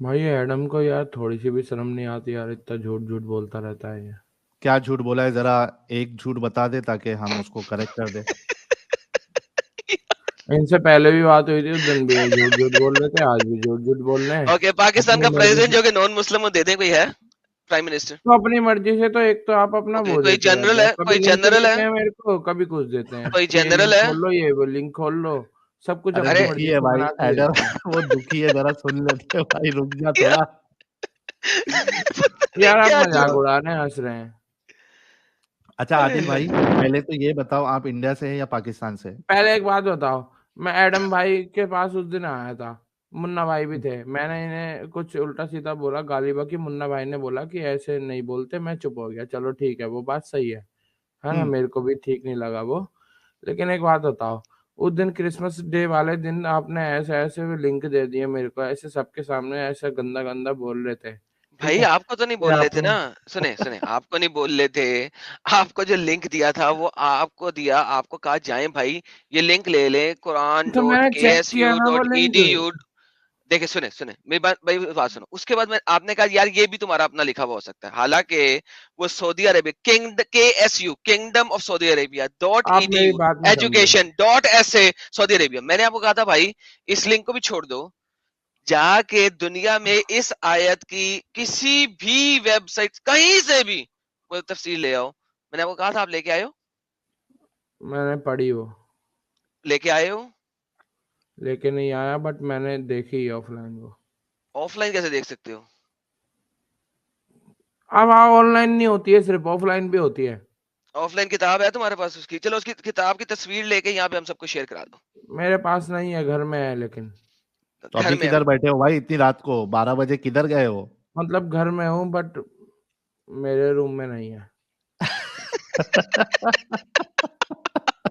भाई एडम को यार थोड़ी सी भी शर्म नहीं आती यार, इतना झूठ झूठ बोलता रहता है ये। क्या झूठ बोला है, जरा एक झूठ बता दे ताकि हम उसको करेक्ट कर दे। इनसे पहले भी बात हुई थी, उस दिन भी ये झूठ झूठ बोल रहे थे, आज भी झूठ झूठ बोल रहे हैं। ओके, पाकिस्तान अपनी का मर्जी प्रेसिडेंट से। जो कि नॉन मुस्लिम हो, दे दें कोई है प्राइम मिनिस्टर? तो अपनी मर्जी से तो एक तो आप अपना ओके, वो कोई देते रहते जनरल हो, है, कभी कोई लिंक जनरल है, देते हैं मेरे को, कभी कुछ देते हैं कोई कि ये जनरल लिंक है? खोल लो, ये वो लिंक खोल लो। सब कुछ अरे अपनी अरे दुखी मर्जी है से भाई बना के एडम। देते हैं। वो दुखी है, जरा सुन लेते हैं भाई, रुक जा क्या? थोड़ा। पता नहीं यार आप क्या मजाक झूठ। उड़ा रहे हैं, हंस रहे हैं। अच्छा अरे आदिल भाई, पहले तो ये बताओ आप इंडिया से हैं या पाकिस्तान से? पहले एक बात बताओ, मैं एडम भाई के पास उस दिन आया था, मुन्ना भाई भी थे, मैंने इन्हें कुछ उल्टा सीधा बोला, गाली बकी, मुन्ना भाई ने बोला कि ऐसे नहीं बोलते, मैं चुप हो गया, चलो ठीक है, वो बात सही है ना, हम्म। मेरे को भी ठीक नहीं लगा वो। लेकिन एक बात बताओ, उस दिन क्रिसमस डे वाले दिन आपने ऐसे ऐसे लिंक दे दिए मेरे को, ऐसे सबके सामने ऐसे गंदा गंदा बोल रहे थे, ठीक भाई है। आपको तो नहीं फिर बोल रहे थे आपने ना। सुने सुने, आपको नहीं बोल रहे थे। आपको जो लिंक दिया था वो आपको दिया, आपको कहा जाए भाई ये लिंक ले लें, कुरान तो डॉट मैंने के चेक एस किया यू ना वो dot E link. D you देखिए सुने सुने, मेरी बात, मेरी बात सुनो। उसके बाद में आपने कहा यार ये भी तुम्हारा अपना लिखा हुआ हो सकता है, हालांकि वो सऊदी अरेबिया किंग के S U kingdom of Saudi Arabia dot E आप डी मेरी यू बात नहीं समझे। Education dot S A Saudi Arabia. मैंने आपको कहा था भाई इस लिंक को भी छोड़ दो, जाके दुनिया में इस आयत की किसी भी वेबसाइट कहीं से भी कोई तफसीर ले आओ। मैंने आपको कहा था, आप लेके आए हो? मैंने पढ़ी वो, लेके आए हो? लेके नहीं आया, बट मैंने देखी ऑफलाइन वो। ऑफलाइन कैसे देख सकते हो? अब हाँ, ऑनलाइन नहीं होती है, सिर्फ ऑफलाइन भी होती है। ऑफलाइन किताब है तुम्हारे पास उसकी? चलो उसकी किताब की तस्वीर लेके यहाँ पे हम सबको शेयर करा दो। मेरे पास नहीं है, घर में है लेकिन। तो घर अभी में है किधर बैठे हो भाई, इतनी रात को 12 बजे किधर गए हो? मतलब घर में हूँ, बट मेरे रूम में नहीं है।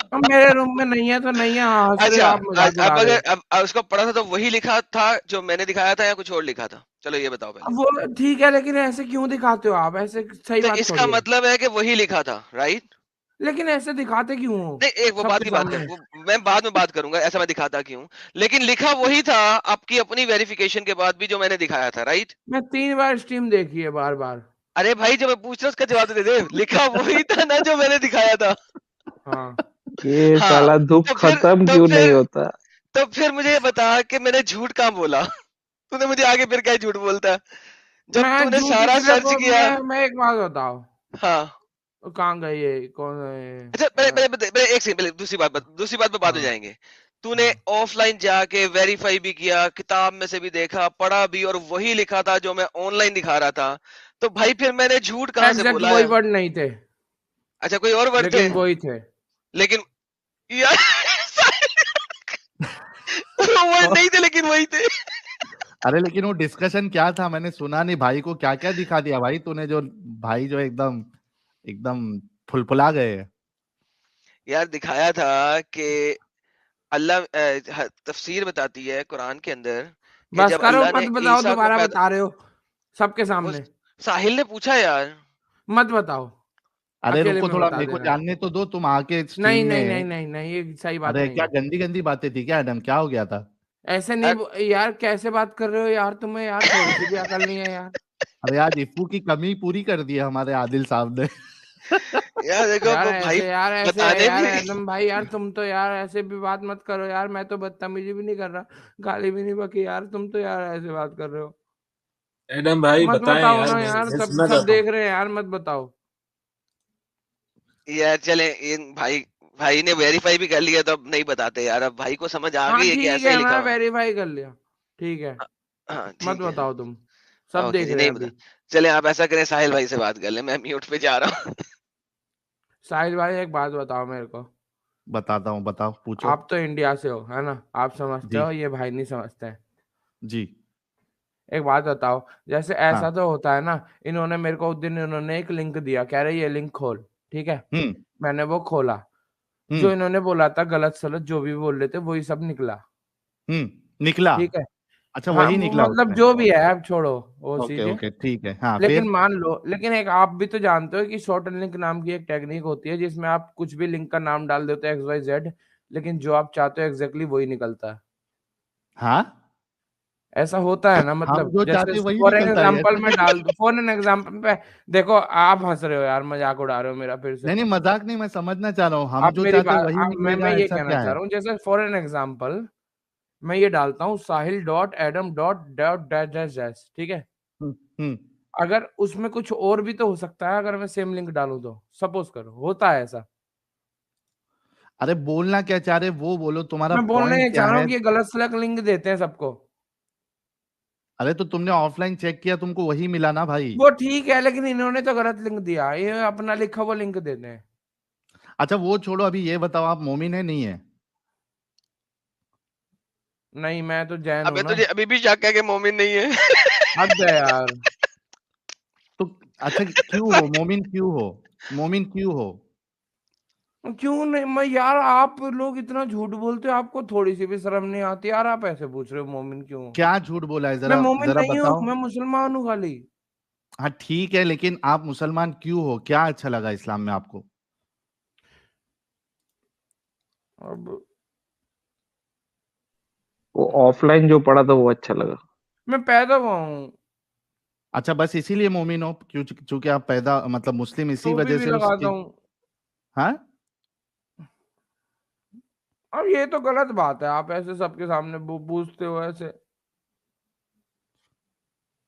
अब मेरे रूम में नहीं है तो नहीं है, हाँ, हंस रहे अच्छा, हो आप, मजाक अब उड़ा रहे अगर हो। अब उसको पढ़ा था तो वही लिखा था जो मैंने दिखाया था या कुछ और लिखा था? चलो ये बताओ पहले। अब वो ठीक है, लेकिन ऐसे क्यों दिखाते हो आप, ऐसे सही तो बात इसका थोड़ी है। मतलब है कि वही लिखा था, राइट? लेकिन ऐसे दिखाते क्यों हो नहीं, एक वो बात सबके की बात कर, सामने। वो मैं बाद में बात करूंगा ऐसा मैं दिखाता क्यों। लेकिन लिखा वही था आपकी अपनी वेरिफिकेशन के बाद भी जो मैंने दिखाया था, राइट? मैं 3 बार स्ट्रीम देखी है, बार बार। अरे भाई जो मैं पूछ रहा हूँ उसका जवाब तो दे दे। लिखा वही था ना जो मैंने दिखाया था? हाँ। ये हाँ। साला दुख तो फिर खत्म तो क्यों नहीं फिर होता? तो फिर मुझे ये बता कि मैंने झूठ कहाँ बोला? तूने मुझे आगे फिर क्या झूठ बोलता है जब मैं तूने झूठी सारा किधर सर्च को, किया? मैं एक बात बताओ, हाँ। वो कहाँ गई है, कौन है अच्छा पहले एक सेकंड, पहले दूसरी बात पे बात हो हाँ जाएंगे। तूने हाँ। ऑफलाइन जाके वेरीफाई भी किया, किताब में से भी देखा, पढ़ा भी, और वही लिखा था जो मैं ऑनलाइन दिखा रहा था। तो भाई फिर मैंने झूठ कहाँ से एग्जैक्ट बोला वही है? वर्ड नहीं थे, अच्छा कोई और वर्ड थे? लेकिन वही थे। लेकिन यार वो वर्ड नहीं थे लेकिन वही थे। अरे लेकिन वो डिस्कशन क्या था, मैंने सुना नहीं। भाई को क्या क्या दिखा दिया भाई तूने, जो भाई जो एकदम एकदम फुलफुला गए। यार दिखाया था कि अल्लाह तफसीर बताती है कुरान के अंदर कि बस जब करो, अल्लाह मत ने बताओ, ईसा को दोबारा पैदा, बता रहे हो सबके वो सामने। साहिल ने पूछा यार। मत बताओ, अरे अकेले रुको में थोड़ा, बता मेरे को देना। जानने तो दो, तुम आके स्ट्रीम नहीं नहीं नहीं में। नहीं नहीं, ये सही बात अरे नहीं क्या है। गंदी गंदी बातें थी क्या एडम, क्या हो गया था? ऐसे नहीं यार, कैसे बात कर रहे हो यार, तुम्हें यार थोड़ी सी भी अकल नहीं है यार। अरे यार इफ्फू की कमी पूरी कर दी है हमारे आदिल साहब ने। यार देखो यार वो भाई ऐसे, यार ऐसे है बताने यार, भी। एडम भाई यार, तुम तो यार ऐसे भी बात मत करो यार, मैं तो बदतमीजी भी नहीं कर रहा, गाली भी नहीं बकी यार, तुम तो यार ऐसे बात कर रहे हो। एडम भाई मत बताएं बताओ यार, ना यार, मैं सब सुनना सब चाहता हूँ। देख रहे हैं यार, मत बताओ। यार चले इन भाई, भाई ने वेरीफाई भी कर लिया तो अब नहीं बताते यार, अब भाई को समझ आ हाँ गई है कि ठीक ऐसा ही है, लिखा मैं हुआ है। वेरीफाई कर लिया, ठीक है। हाँ मत ठीक है। बताओ तुम, सब ओके देख जी, रहे हैं नहीं बता। अभी। चले आप ऐसा करें, साहिल भाई से बात कर ले, मैं म्यूट पे जा रहा हूँ। साहिल भाई एक बात बताओ मेरे को, बताता हूँ, बताओ पूछो। आप तो इंडिया से हो है ना, आप समझते जी। हो, ये भाई नहीं समझते हैं। जी। एक बात बताओ, जैसे हाँ। ऐसा तो होता है ना, इन्होंने मेरे को उस दिन इन्होंने एक लिंक दिया, कह रहे ये लिंक खोल, ठीक है। हम्म। मैंने वो खोला, जो हम्म। इन्होंने बोला था गलत सलत जो भी बोल रहे थे वही सब निकला, निकला। ठीक है। अच्छा हाँ वही वो निकला मतलब उसमें। जो भी है, अब छोड़ो वो ओके चीजें। ओके ठीक है, हाँ लेकिन फिर। मान लो, लेकिन एक आप भी तो जानते हो कि शॉर्ट लिंक नाम की एक टेक्निक होती है, जिसमें आप कुछ भी लिंक का नाम डाल देते हो XYZ, लेकिन जो आप चाहते हो एग्जैक्टली वही निकलता है। हाँ ऐसा होता है ना, हम मतलब जो जैसे चाहते हैं वही फॉर एन निकलता है, एग्जांपल ऐसा मैं नहीं। डाल दूं, फॉर एन एग्जांपल पे देखो, आप हंस रहे हो यार, मजाक उड़ा रहे हो मेरा फिर से। नहीं मजाक नहीं, मैं समझना चाह रहा हूँ, हम आप जो मेरी चाहते हैं बात वही मैं निकलेगा, ये ऐसा कहना क्या चाह है? रहा हूँ, जैसे फॉर एन एग्जांपल मैं ये डालता हूँ Sahil dot Adam dot dot dash dash dash, ठीक है। हम्म। अगर उसमें कुछ और भी तो हो सकता है, अगर मैं सेम लिंक डालूं तो सपोज करो होता है ऐसा। अरे बोलना क्या चाह रहे वो बोलो, तुम्हारा मैं बोलना पॉइंट ये क्या चाह रहा है? हूँ कि ये गलत सलत लिंक देते हैं सबको। अरे तो तुमने ऑफलाइन चेक किया, तुमको वही मिला ना भाई। वो ठीक है, लेकिन इन्होंने तो गलत लिंक दिया, ये अपना लिखा हुआ लिंक देते हैं। अच्छा वो छोड़ो, अभी ये बताओ, आप मोमिन है नहीं है? नहीं, मैं तो जैन हूं अबे ना। तुझे अभी भी शक है कि मोमिन नहीं है? हद है यार। तो अच्छा क्यों हो मोमिन, क्यों हो मोमिन, क्यों हो? क्यों नहीं मैं यार, आप लोग इतना झूठ बोलते हो, आपको थोड़ी सी भी शर्म नहीं आती यार, आप ऐसे पूछ रहे हो मोमिन क्यों हूं? क्या झूठ बोला है, मैं जरा मोमिन जरा नहीं हूँ, बताओ। मैं मुसलमान हूँ खाली। हाँ ठीक है, लेकिन आप मुसलमान क्यों हो, क्या अच्छा लगा इस्लाम में आपको? अब वो ऑफलाइन जो पढ़ा था वो अच्छा लगा। मैं पैदा हुआ हूँ, अच्छा बस इसीलिए मोमिन हो, क्यों? चूंकि आप पैदा मतलब मुस्लिम, इसी टोपी वजह भी से लगाता उसकी। हूँ। हाँ। अब ये तो गलत बात है, आप ऐसे सबके सामने पूछते हो ऐसे।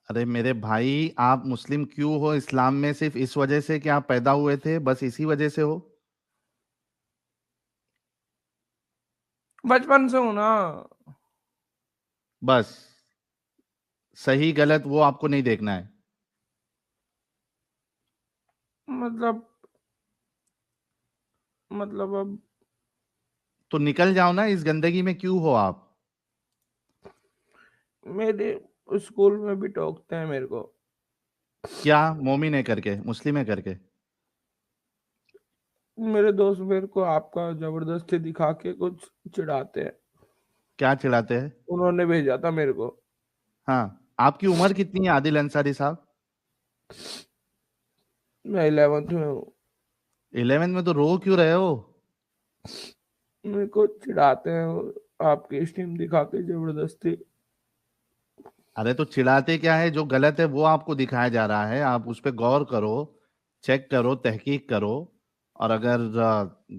अरे मेरे भाई, आप मुस्लिम क्यों हो इस्लाम में? सिर्फ इस वजह से कि आप पैदा हुए थे, बस इसी वजह से हो? बचपन से हूं ना। बस सही गलत वो आपको नहीं देखना है? मतलब अब तो निकल जाओ ना, इस गंदगी में क्यों हो आप? मेरे स्कूल में भी टोकते हैं मेरे को। क्या मोमिन है करके, मुस्लिम है करके? मेरे दोस्त मेरे को आपका जबरदस्ती दिखा के कुछ चिढ़ाते हैं। क्या चिढ़ाते हैं? उन्होंने भेजा था मेरे को। हाँ। आपकी उम्र कितनी है आदिल अंसारी साहब? मैं 11th में हूँ। 11 में तो रो क्यों रहे हो? मेरे को चिढ़ाते हैं वो, आपकी स्टीम दिखा के जबरदस्ती। अरे तो चिढ़ाते क्या है? जो गलत है वो आपको दिखाया जा रहा है, आप उस पर गौर करो, चेक करो, तहकीक करो, और अगर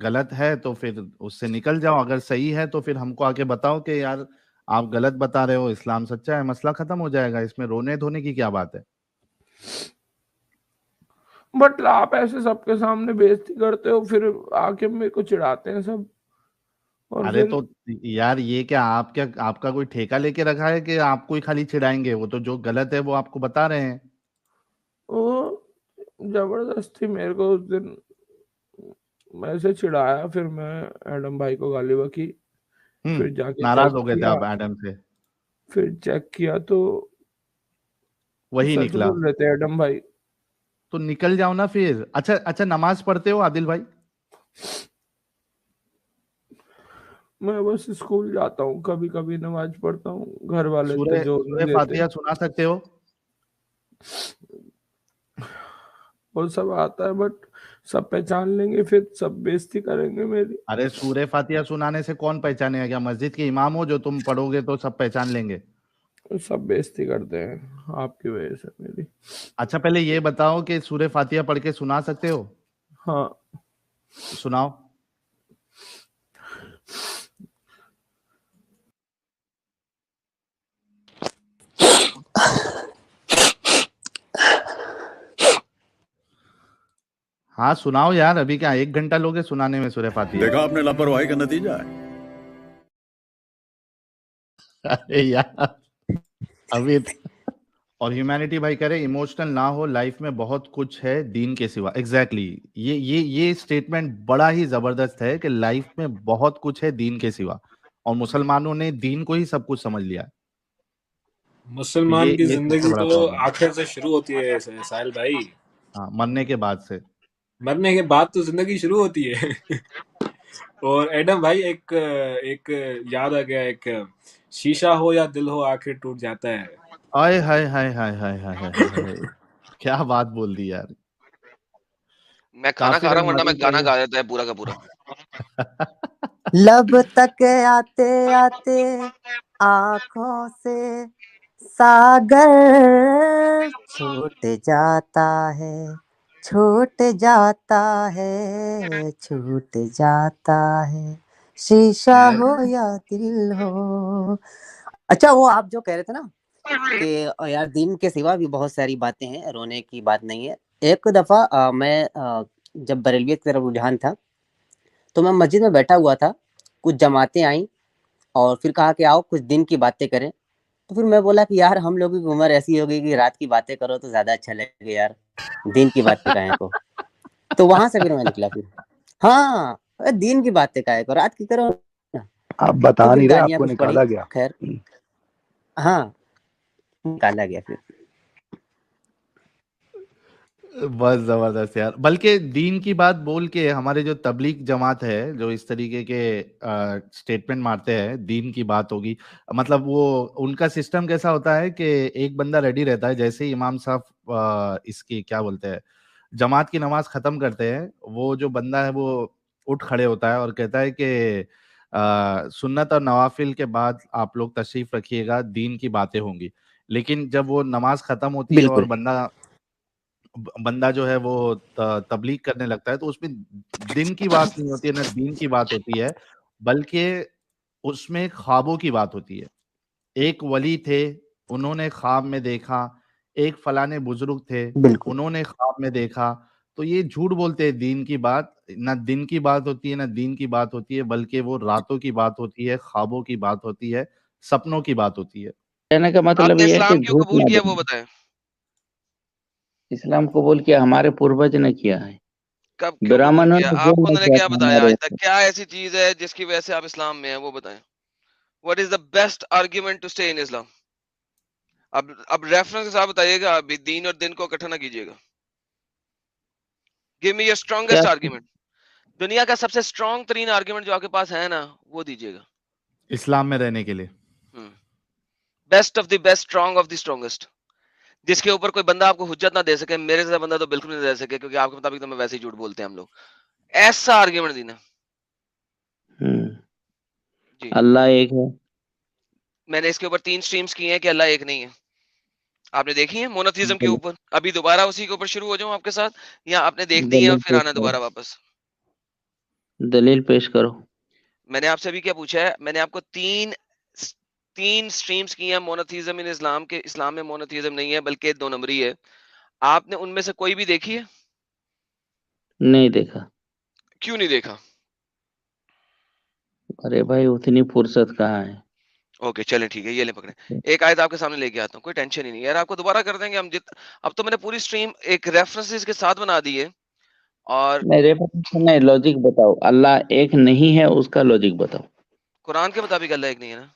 गलत है तो फिर उससे निकल जाओ, अगर सही है तो फिर हमको आके बताओ कि यार आप गलत बता रहे हो, इस्लाम सच्चा है, मसला खत्म हो जाएगा, इसमें रोने धोने की क्या बात है? बट आप ऐसे सबके सामने बेइज्जती करते हो, फिर आके मेरे को चिढ़ाते हैं सब। और अरे फिर तो यार ये क्या, आप क्या आपका कोई ठेका लेके रखा है कि आपको ही खाली चिढ़ाएंगे? वो तो जो गलत है वो आपको बता रहे हैं। वो जबरदस्ती मेरे को उस दिन ऐसे चिढ़ाया, फिर मैं एडम भाई को गाली बकी। फिर जाके नाराज चेक हो गए थे किया, आप एडम से? फिर चेक किया तो वही सच निकला? बोल रहे थे एडम भाई। तो निकल जाओ ना फिर। अच्छा अच्छा, नमाज पढ़ते हो आदिल भाई? मैं बस स्कूल जाता हूँ, कभी कभी नमाज पढ़ता हूँ, घर वाले इतने सूरह जोर नहीं सूरह देते। फातिहा सुना सकते हो? वो सब आता है, बट सब पहचान लेंगे, फिर सब बेइज्जती करेंगे मेरी। अरे सूरह फातिहा सुनाने से कौन पहचानेगा? क्या मस्जिद के इमाम हो जो तुम पढ़ोगे तो सब पहचान लेंगे? सब बेइज्जती करते हैं आपकी वजह से मेरी। अच्छा पहले ये बताओ कि सूरह फातिहा पढ़ के सुना सकते हो? हाँ। सुनाओ। हाँ सुनाओ यार, अभी क्या 1 घंटा लोगे सुनाने में सूरह फातिहा? देखा आपने लापरवाही का नतीजा है। अरे यार अभी और ह्यूमैनिटी भाई कह रहे इमोशनल ना हो, लाइफ में बहुत कुछ है दीन के सिवा। एग्जैक्टली ये स्टेटमेंट बड़ा ही जबरदस्त है कि लाइफ में बहुत कुछ है दीन के सिवा, और मुसलमानों ने दीन को ही सब कुछ समझ लिया है। तो मुसलमान की ये सबसे जिंदगी बड़ा तो प्रॉब्लम है। आखिर से शुरू होती है साहिल भाई। हाँ, मरने के बाद से। मरने के बाद तो जिंदगी शुरू होती है। और एडम भाई एक एक याद आ गया, एक शीशा हो या दिल हो आखिर टूट जाता है। आय हाय हाय हाय हाय हाय हाय हाय हाय। क्या बात बोल दी यार। मैं खाना खा काफिर रहा हूँ वरना मरी मैं गाना कभी। गा देता है पूरा का पूरा। लब तक आते आते आंखों से सागर छूट जाता है, छूट जाता है, छूट जाता है, शीशा हो या दिल हो। अच्छा, वो आप जो कह रहे थे ना कि यार दीन के सिवा भी बहुत सारी बातें हैं, रोने की बात नहीं है। एक दफा मैं जब बरेलवियत की तरफ रुझान था तो मैं मस्जिद में बैठा हुआ था, कुछ जमातें आई और फिर कहा कि आओ कुछ दिन की बातें करें। तो फिर मैं बोला कि यार हम लोगों की उम्र ऐसी हो गई कि रात की बातें करो तो ज्यादा अच्छा लगे यार, दिन की बातें काहे को। तो वहां से फिर मैं निकला फिर, हाँ दिन की बातें काहे को, रात की करो ना। आप बता तो फिर नहीं रहे, गालियां आपको कुछ निकाला पड़ी, गया। खैर हाँ निकाला गया फिर। बस जबरदस्त यार। बल्कि दीन की बात बोल के हमारे जो तबलीग जमात है जो इस तरीके के स्टेटमेंट मारते हैं, दीन की बात होगी, मतलब वो उनका सिस्टम कैसा होता है कि एक बंदा रेडी रहता है, जैसे ही इमाम साहब इसकी क्या बोलते हैं जमात की नमाज खत्म करते हैं, वो जो बंदा है वो उठ खड़े होता है और कहता है कि सुन्नत और नवाफिल के बाद आप लोग तशरीफ रखिएगा, दीन की बातें होंगी। लेकिन जब वो नमाज खत्म होती है और बिल्कुल बंदा जो है वो तबलीग करने लगता है, तो उसमें दिन की बात नहीं होती है, ना दीन की बात होती है, बल्कि उसमें ख्वाबों की बात होती है। एक वली थे, उन्होंने ख्वाब में देखा, एक फलाने बुजुर्ग थे, बिल्कुल। उन्होंने ख्वाब में देखा। तो ये झूठ बोलते हैं दीन की बात, ना दिन की बात होती है, ना दीन की बात होती है, बल्कि वो रातों की बात होती है, ख्वाबों की बात होती है, सपनों की बात होती है। कहने का मतलब आपने ये है कि इस्लाम क्यों झूठ कबूल ना किया वो बोले। बताएं। इस्लाम कबूल किया हमारे पूर्वज ने किया है, कब क्यों कबूल ब्राह्मणों किया ने आपको, जुल्म उन्होंने किया क्या था बताया हमारे आज तक, ऊपर। क्या ऐसी चीज है जिसकी वजह से आप इस्लाम में हैं वो बताएं। What is the best argument to stay in Islam. अब रेफरेंस के साथ बताइएगा, अभी दीन और दिन को इकट्ठा ना कीजिएगा। गिव मी योर क्या स्ट्रॉन्गेस्ट आर्ग्यूमेंट, दुनिया का सबसे स्ट्रॉन्ग तरीन आर्ग्यूमेंट जो आपके पास है ना, वो दीजिएगा। इस्लाम में रहने के लिए best of the best, strong of the strongest, जिसके ऊपर कोई बंदा आपको हुज्जत ना दे सके। मेरे जैसा बंदा तो बिल्कुल नहीं दे सके, क्योंकि आपके मुताबिक तो मैं वैसे ही झूठ बोलते हैं हम लोग। ऐसा आर्ग्यूमेंट देना जी। अल्लाह एक है। मैंने इसके ऊपर 3 स्ट्रीम्स की हैं कि अल्लाह एक नहीं है, आपने देखी है मोनोथीज्म के ऊपर। अभी दोबारा उसी के ऊपर शुरू हो जाऊं आपके साथ, या आपने देखनी है और दलील फिर पेश आना करो, दोबारा वापस। दलील पेश करो। मैंने आपसे अभी क्या पूछा है, मैंने आपको तीन स्ट्रीम्स की हैं मोनोथीज्म इन इस्लाम के। इस्लाम में मोनोथीज्म नहीं है बल्कि 2 नंबरी है। आपने उनमें से कोई भी देखी है? नहीं देखा। क्यों नहीं देखा? अरे भाई उतनी फुर्सत कहाँ है। ओके चलें ठीक है, ये ले पकड़े। एक आयत आपके सामने लेके आता हूँ, कोई टेंशन ही नहीं यार, आपको दोबारा कर देंगे हम अब तो मैंने पूरी स्ट्रीम एक रेफरेंसेस के साथ बना दी है। और मेरे पास नहीं, लॉजिक बताओ, अल्लाह एक नहीं है उसका लॉजिक बताओ। कुरान के मुताबिक अल्लाह एक नहीं है ना।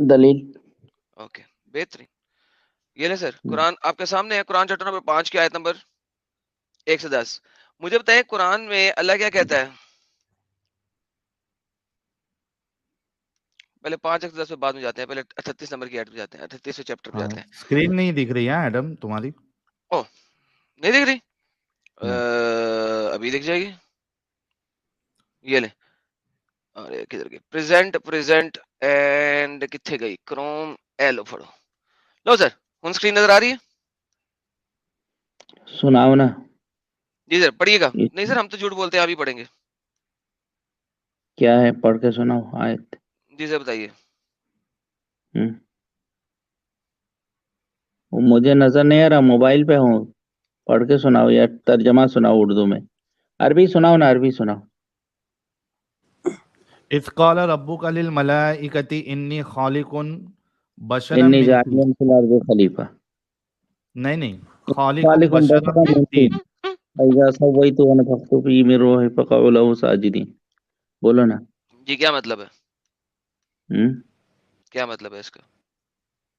दलील। ओके बेहतरीन, ये ले सर, कुरान आपके सामने है, कुरान चैप्टर नंबर 5 की आयत नंबर 1 से 10। मुझे बताइए कुरान में अल्लाह क्या कहता है? पहले 5 1 से 10 पे बाद में जाते हैं, पहले 38 नंबर की आयत पे जाते हैं, 38वें चैप्टर पे जाते हैं। स्क्रीन नहीं दिख रही है एडम तुम्हारी? ओह नहीं दिख रही? नहीं। अभी दिख जाएगी, ये ले। अरे किधर गई? प्रेजेंट एंड किथे गई? क्रोम एलो फड़ो लो सर, हुन स्क्रीन नजर आ रही है? सुनाओ ना। जी सर पढ़िएगा। ये नहीं सर हम तो झूठ बोलते हैं, आप ही पढ़ेंगे। क्या है, पढ़ के सुनाओ आयत। जी सर बताइए। वो मुझे नजर नहीं आ रहा, मोबाइल पे हूँ। पढ़ के सुनाओ या तर्जमा सुनाओ उर्दू में। अरबी सुनाओ ना, अरबी सुनाओ। इज़ क़ाल रब्बुका लिल मलाइकति इन्नी ख़ालिक़ुन बशरम इन्नी मिन तीन। जाइलुन फिल अर्दि खलीफा। नहीं, ख़ालिक़ुन खालिकुम बशरम बशरन मिन मिन तीन। तीन फइज़ा सव्वैतु व नफ़ख्तु फ़ीहि मिन रूही फ़क़अू लहू साजिदीन। बोलो ना। जी क्या मतलब है? हम्म क्या मतलब है इसका?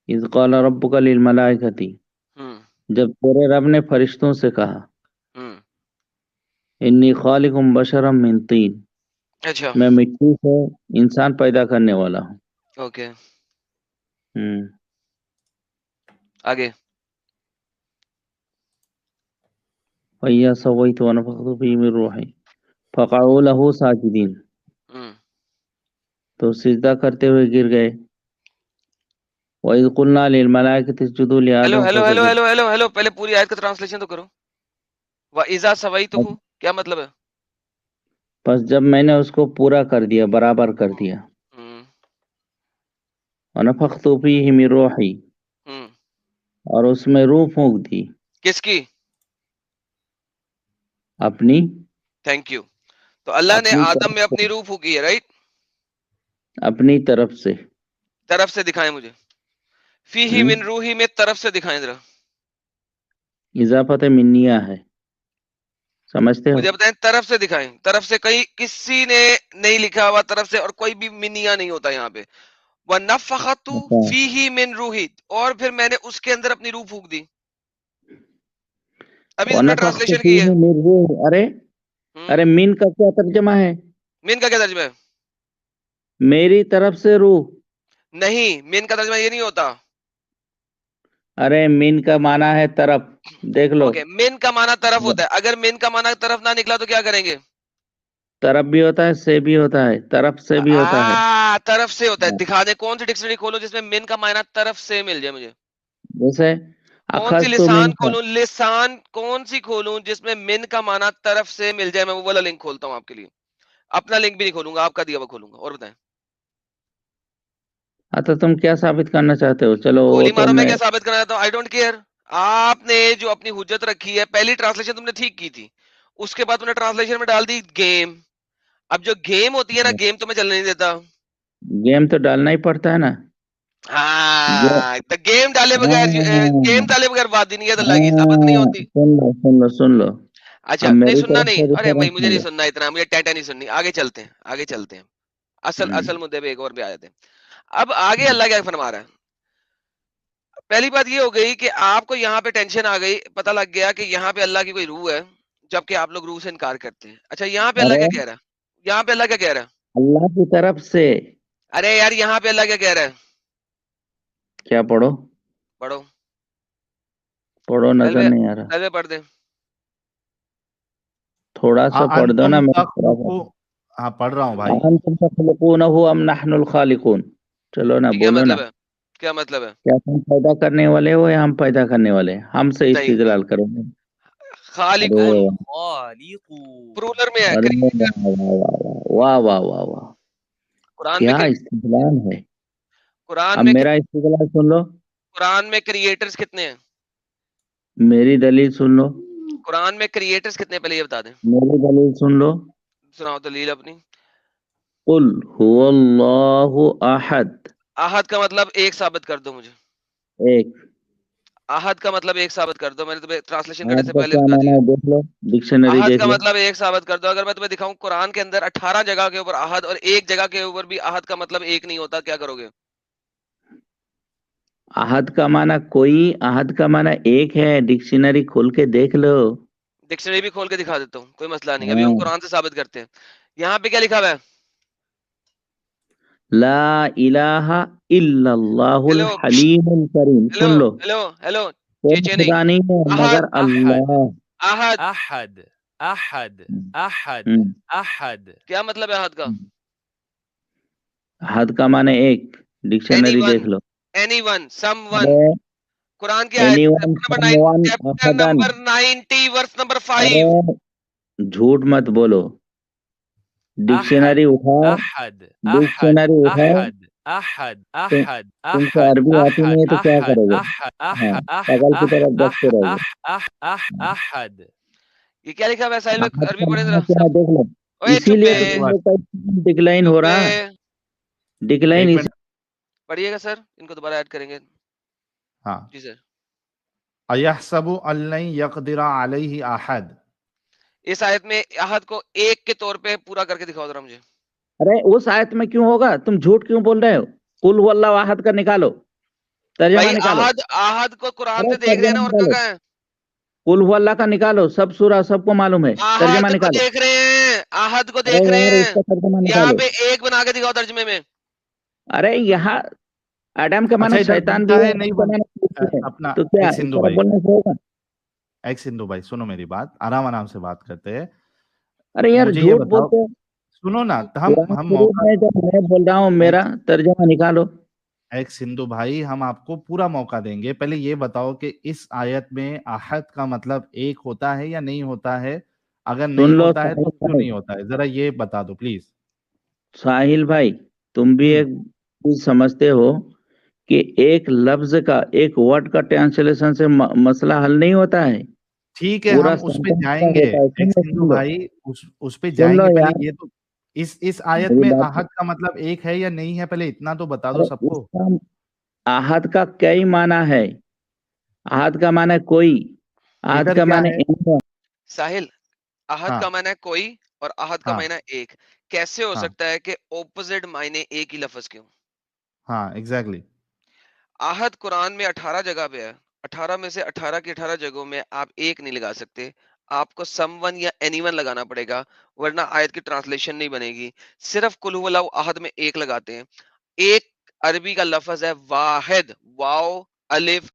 इज़ क़ाल रब्बुका लिल मलाइकति, हम्म जब तेरे रब ने फरिश्तों से कहा, हम्म इन्नी खालिकुम बशरम मिन तीन, अच्छा मैं मिट्टी से इंसान पैदा करने वाला हूँ। ओके हम्म आगे। फइज़ा सव्वैतु व नफ़ख्तु फ़ीहि मिन रूही फ़क़अू लहू साजिदीन। हम्म तो सिजदा करते हुए गिर गए। वइज़ क़ुलना लिल मलाइकति इसजुदू लि हेलो आदम हेलो हेलो फसजदू। हेलो हेलो हेलो पहले पूरी आयत का ट्रांसलेशन तो करो। व इजा सवैतुहु क्या मतलब है? बस जब मैंने उसको पूरा कर दिया, बराबर कर दिया। हम्म व नफ़ख्तु फ़ीहि मिन रूही, हम्म और उसमें रूह फूंक दी किसकी? अपनी थैंक यू। तो अल्लाह ने अपनी आदम तरफ में अपनी से, रूह फूकी है, राइट? अपनी तरफ से। तरफ से दिखाएं मुझे। फीही मिन रूही में तरफ से दिखाएं जरा। इजाफत मिन्निया है, समझते हो? मुझे बताएं, तरफ से दिखाएं। तरफ से कहीं किसी ने नहीं लिखा हुआ तरफ से, और कोई भी मिनिया नहीं होता यहाँ पे। व नफ़ख़तु अच्छा, फीही मिन रूही, और फिर मैंने उसके अंदर अपनी रूह फूक दी। अभी व तुमने नफ़ख्तु ट्रांसलेशन की है। फ़ीहि मिन रूह। अरे अरे, मिन का क्या तर्जमा है? मिन का क्या तर्जमा है? मेरी तरफ से रूह। नहीं, मिन का तर्जमा ये नहीं होता। अरे मिन का माना है तरफ, देख लो। ओके, मिन का माना तरफ होता है। अगर मिन का माना तरफ ना निकला तो क्या करेंगे? तरफ भी होता है, से भी होता है, तरफ से भी होता है। तरफ से होता है। दिखा दे कौन सी डिक्शनरी खोलो जिसमें मिन का माना तरफ से मिल जाए मुझे। जैसे कौन सी अखज़तु लिसान मिनका, खोलूं? लिसान कौन सी खोलूं जिसमें मिन का माना तरफ से मिल जाए? मैं वो वाला लिंक खोलता हूं आपके लिए। अपना लिंक भी नहीं खोलूंगा, आपका दिया हुआ खोलूंगा। और बताएं, तो तुम क्या साबित करना चाहते हो? चलो वो गोली तो मारो, मैं मैं, क्या साबित करना चाहता हूं, आई डोंट केयर। आपने जो अपनी हुज्जत रखी है, पहली ट्रांसलेशन तुमने ठीक की थी, उसके बाद तुमने ट्रांसलेशन में डाल दी गेम। अब जो गेम होती है ना, गेम तो मैं चलने नहीं देता। गेम तो डालना ही पड़ता है ना। जो हाँ, तो गेम डाले बगैर, गेम हाँ, डाले बगैर बात ही नहीं है, तो अल्लाह की साबित नहीं होती। सुन लो सुन लो सुन लो। अच्छा, अब नहीं मेरी सुनना तरफ नहीं? से अरे भाई, रेफरेंस मुझे नहीं लो। सुनना इतना, मुझे टाटा नहीं सुननी। आगे चलते हैं, आगे चलते हैं। असल हम्म, असल मुद्दे पे एक और भी आए थे। अब आगे अल्लाह क्या फरमा रहा है? पहली बात ये हो गई कि आपको यहाँ पे टेंशन आ गई, पता लग गया कि यहाँ पे अल्लाह की कोई रूह है, जबकि आप लोग रूह से इनकार करते हैं। अच्छा, यहाँ पे अल्लाह अरे क्या कह रहा है? यहाँ पे अल्लाह क्या कह रहा है? अल्लाह की तरफ से। अरे यार, यहाँ पे अल्लाह क्या कह रहा है? क्या पढ़ो? पढ़ो। पढ़ो, नजर नलवे नहीं आ रहा। नलवे पढ़ दे। थोड़ा सा पढ़ दो ना, अंतुम मेरा थोड़ा सा। तख्लुकू, हाँ पढ़ रहा हूँ भाई। अंतुम तख्लुकूनहु अम नहनुल खालिकून। चलो ना, ये क्या बोलो ना। मतलब है? क्या मतलब है? क्या तुम पैदा करने वाले हो या हम पैदा करने वाले हैं? हमसे नहीं, इस्तिदलाल करोगे? अरे खालिकून खालिकून। प्लूरल में है, अरे क्रिएटर। वाह वाह वाह वाह वाह वाह, कुरान में क्या इस्तिदलाल है। कुरान अब में मेरा इस्तिदलाल सुन लो, कुरान में क्रिएटर्स कितने हैं? मेरी दलील सुन लो, कुरान में क्रिएटर्स कितने हैं? पहले ये बता दें। मेरी दलील सुन लो। सुनाओ दलील अपनी। कुल हुवल्लाहु अहद। आहद का मतलब एक साबित कर दो मुझे। एक। आहद का मतलब एक साबित कर दो। मैंने तुम्हें ट्रांसलेशन करने अहद से का पहले क्या बता माना दिया। है देख लो, डिक्शनरी आहद देख का लो। मतलब एक साबित कर दो। अगर मैं तुम्हें दिखाऊं कुरान के अंदर 18 जगह के ऊपर आहद और एक जगह के ऊपर भी आहद का मतलब एक नहीं होता, क्या करोगे? अहद का माना कोई, अहद का माना एक है, डिक्शनरी खोल के देख लो। डिक्शनरी भी खोल के दिखा देता हूँ, कोई मसला नहीं। अभी हम हाँ। कुरान से साबित करते हैं। यहाँ पे क्या लिखा हुआ है? ला इलाहा इल्लल्लाहुल हेलो हलीमुल करीम। हेलो सुन लो, हेलो हेलो। कोई चेचे नहीं। खुदा नहीं है आहद मगर अहद अल्लाह। आहद अहद अहद अहद हम्म, अहद। क्या मतलब है आहद का? अहद का माने एक, डिक्शनरी एनीवन, देख लो। Anyone, someone. अरे कुरान की आयत, एनीवन चैप्टर 9, समवन चैप्टर अहदन। Number 90, verse number 5। अरे झूठ मत बोलो, डिक्शनरी अहद उठाओ, अहद अहद डिक्शनरी उठाओ। अहद अहद तुम अहद तुमको अहद अरबी आती नहीं अहद है तो क्या अहद करोगे? हाँ, अहद पागल की तरह अहद बचते रहोगे। अहद। ये क्या लिखा हुआ है साहिल में? अहद अरबी का पढ़े माना जरा क्या है सब। देख लो। ओए चुप इसीलिए बे, तो एक तुम मिनट, लोग का डिक्लाइन चुप हो बे। रहा, डिक्लाइन एक इसी। मिनट। पढ़िएगा सर, इनको दोबारा ऐड करेंगे। हाँ, जी सर। अयहसबु अल्लन यक़दिर अलैहि अहद। इस आयत में आहद को एक के तौर पे पूरा करके दिखाओ जरा मुझे। अरे उस आयत में क्यों होगा? तुम झूठ क्यों बोल रहे हो? कुल हुवल्लाहु अहद का निकालो, तर्जमा भाई निकालो। आहद आहद को कुरान अरे से देख रहे हैं तर्जमा ना, और निकालो, कहाँ है? कुल हुवल्लाह का निकालो, सब सूरा सबको मालूम है, तर्जमा आहद को निकालो। देख रहे हैं, आहद को अरे देख रहे यार हैं। इसका तर्जमा यहाँ निकालो। पे एक बना के दिखाओ तर्जमे में। अरे यहाँ आदम का अच्छा, माना इधर शैतान भी बनता है, है नहीं आदम का बन, माना कुत्ते है। अपना तो क्या एक इस सिंधु तरह भाई, बोलने से होगा? एक सिंधु भाई सुनो मेरी बात, आराम आराम से बात करते हैं। अरे यार मुझे ये झूठ बताओ, बोलते हो। सुनो ना, तो हम कुरान हम शरीफ मौका, में जब मैं बोल रहा हूँ एक मेरा तर्जमा निकालो। एक सिंधु भाई, हम आपको पूरा मौका देंगे। पहले ये बताओ कि इस आयत में अहद का मतलब एक होता है या नहीं होता है? अगर सुन नहीं लो होता है साहिल तो क्यों भाई, नहीं होता है, जरा ये बता दो प्लीज। साहिल भाई, तुम भी हम्म। एक चीज समझते हो कि एक लफ्ज का, एक वर्ड का ट्रांसलेशन से मसला हल नहीं होता है, ठीक है, पूरा हम उस पे सेंटेंस का जाएंगे। होता है। एक सुन लो सिंधु सुन लो भाई, उस पे सुन लो जाएंगे। पहले यार, ये तो, इस आयत मेरी में बात अहद का मतलब एक है या नहीं है, पहले इतना तो बता दो अरे सबको। इसका आहत का कई माना है। आहत का माना है कोई, आहत इधर का क्या माने है? एक। साहिल, आहद का हाँ मायना है कोई और आहद का हाँ मायना है एक। कैसे हो हाँ सकता है कि ऑपोजिट मायने एक ही लफ्ज क्यों? हाँ, एग्जैक्टली। आहद कुरान में 18 जगह पे है। 18 में से 18 की 18 जगहों में आप एक नहीं लगा सकते। आपको समवन या एनीवन लगाना पड़ेगा, वरना आयत की ट्रांसलेशन नहीं बनेगी। सिर्फ कुल हु वल्लाहु अहद में एक लगाते हैं। एक अरबी का लफ्ज है वाहिद, वाओ अलिफ